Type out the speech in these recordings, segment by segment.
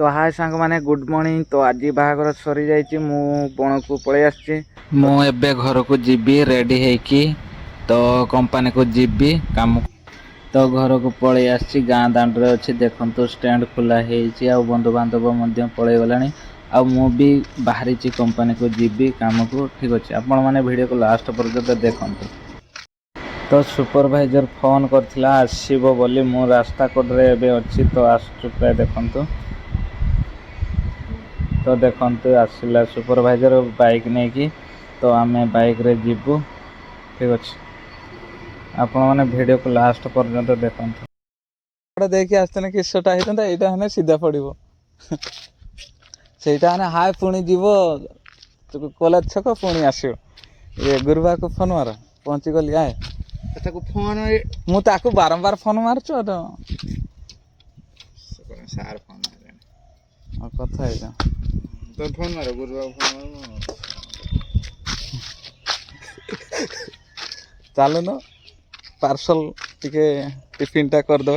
तो हाय सांग माने गुड मॉर्निंग। तो आज बाहागर सरी जाइए मु बण को पलि आसी मुझे घर को जीवी रेडी है तो कंपनी को जीवी काम तो घर को पलि आसी गाँ दांडे अच्छी देखु स्टैंड खोला है बंधु बांधव पलि गला आ मु भी बाहरी कंपनी को जीवी काम को। ठीक अच्छे आपण मैंने वीडियो को लास्ट पर्यंत देखु। तो सुपरवाइजर फोन करथिला आसीबो बोली मु रास्ता कोडरे एबे अछि तो आसु प्राय देखंतु। तो देखंतु आसिला सुपरवाइजर बाइक नहीं कि तो आमे बाइक रे जीवु। ठीक अछि आपण माने वीडियो को लास्ट पर्यंत देखंतु। बड़ा देखि आस्तने किसटा हितंता एटा हने सीधा पड़िबो सेटा हने हाय पुणी जीवो तो कॉलेज छक पुणी आसियो ए गुरुबा को फोन मार पहुंची गली आए ताको फोन मु ताको बारंबार फोन मारछु तो सार फोन आ कथा है जा तो फोन मारो गुरुबा फोन चालू न पार्सल टिके टिफिन टा कर दो।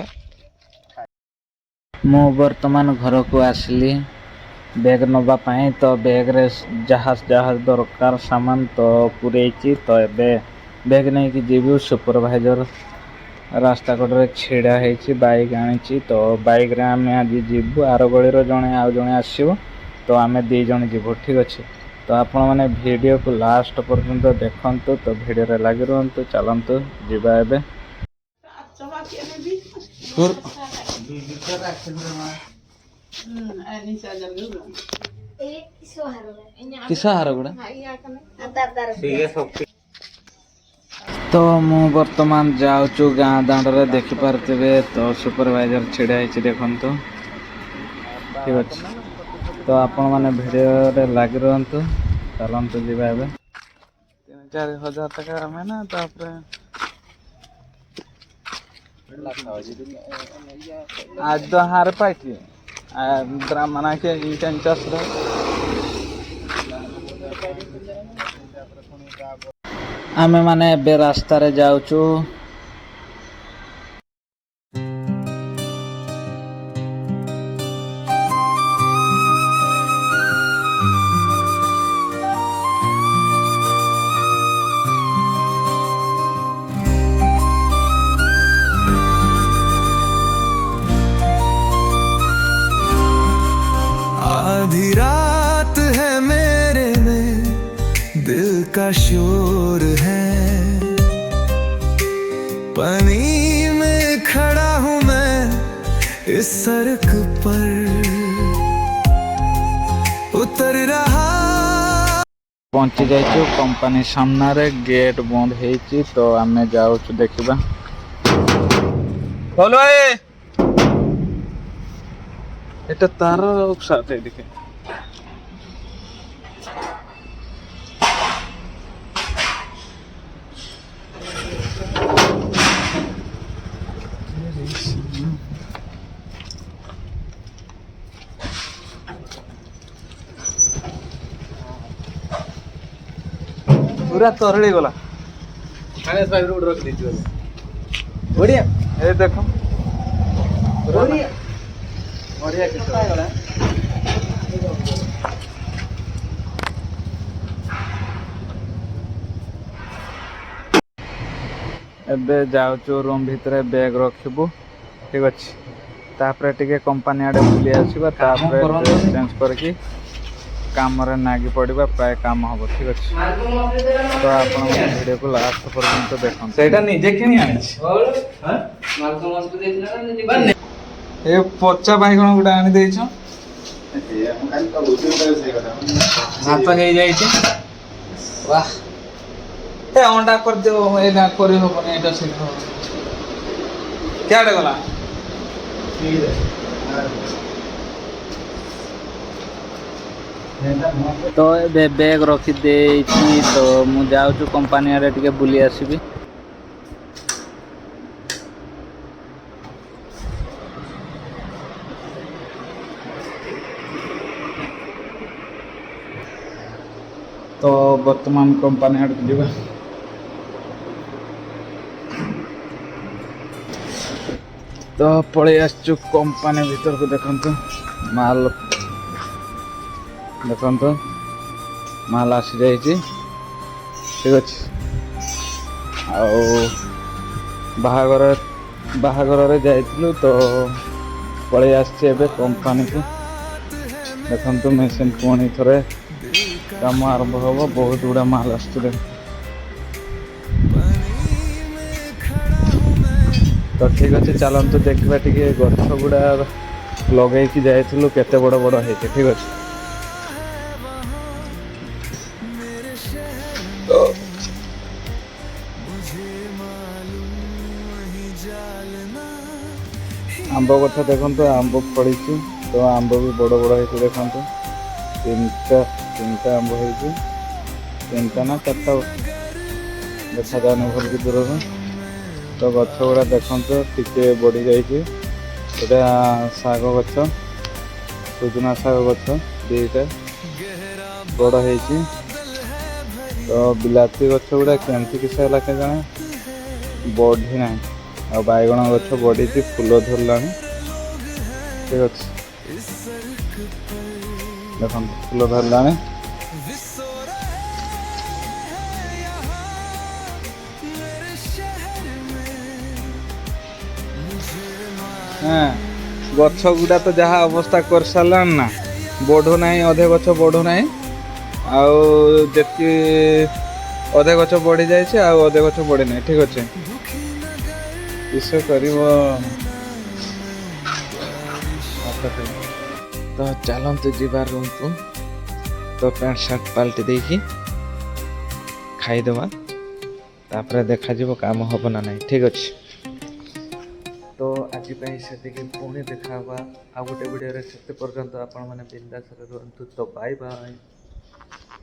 मु वर्तमान घर को आसली बैग नबा पाए तो बैग रे जहाज दरकार सामान तो पूरेची तो एबे बैग नहीं कि जीवी सुपरवाइजर रास्ता कड़े छिड़ा है बाइक आनी तो बाइक रे आम आज जीवु आर गली जड़े आउ जड़े आसो तो आम दी जन जीवु। ठीक अच्छे तो आपण मैंने वीडियो को लास्ट पर्यंत देखंतु तो वीडियो रे लगी रुहंतु चलंतु जीवा एबे किसा हार गुड़ा तो मु वर्तमान जाऊँ गाँ दांडे देखी पारे तो सुपरवाइजर छिड़ा है देखु। ठीक अच्छे तो आपण मैंने वीडियो रे लगी रुहंतु चलंतु जीवा एबे 3-4 हजार टका में ना तापरे आज तो हार पाइथी मना के ई टेंचस आमे माने एबे रास्ता रे जाऊचु आधी रात है मेरे में दिल का शोर है पानी में खड़ा हूँ मैं इस सड़क पर उतर रहा पहुंची जाइछु कंपनी सामना रे गेट बंद हेची तो आमे जाऊछु देखिबा बोलो এটা তার সাথে দেখে पूरा तरड़ी गला खाने से रोड रख दीजिए बढ़िया ए देखो बढ़िया बढ़िया कितना गला एबे जाऊछु रूम भितरे बैग रखिबु। ठीक अछि तापरे टिके कंपनी आडे बुली आसीबा तापरे ड्रेस चेंज करके काम रे नागी पड़िबा प्राय काम हबो। ठीक अछि तो आपण वीडियो को लास्ट पर्यंत देखन सेटा निजे किनी आनिछ हां मालको मस्त देखना ना निजे ए पोचा बाइगण गुडा आनी देइछो हाथ हे जाई छै वाह ए अंडा कर दो एना करी हो बने एटा शीघ्र क्या डे गला तो एबे बैग रखी देइछि तो मु जाऊछु कंपनी आडे टिके बुली आसीबी। तो वर्तमान कंपनी आड़ जीवा तो पलि आसचु कंपानी भीतर को देखंतु माल देखंतु माल आसी जाइए ठीक अच्छे बाहागर बाहागर जाइलु तो पलि आसचे एबे कंपानी को देखंतु मेसिन पुणी थरे काम आरंभ हम बहुत गुड़ा माल आसुले तो ठीक अच्छे चलतु देखा टे गछ गुड़ा लगे जाइलु केते बड़ बड़ है ठीक अच्छे आंब गछ देखो आंब फड़ी तो आंब भी बड़ बड़ है देखो तीन आंब हो तीन ना चार्टा देखा जाने भल की दूर तो गछ गुड़ा देखो टिके बढ़ी जाइए शाग गछ सुजना शाग गछ दीटा बड़ है तो बिलाती गछ गुड़ा केमती किस के जाने बढ़ी ना आ बैगण गछ बढ़ी फूल धरला ठीक अच्छे देख फूल धरला हाँ गछ गुड़ा तो जहाँ अवस्था कर सारा ना बढ़ू ना अधे गछ बढ़ू ना आती अधे गछ बढ़ी जाए अधे गछ बढ़ी ना ठीक अच्छे किस कर तो चलते जीवार रूम को तो पैंट सार्ट पाल्टी देखी खाईदे तापर देखा काम हम ना नहीं ठीक अच्छे तो आज से पुणी देखा आ गोटे वीडियो से पर्यंत आपण मैंने बिंदास रुहतु तो बाय बाय।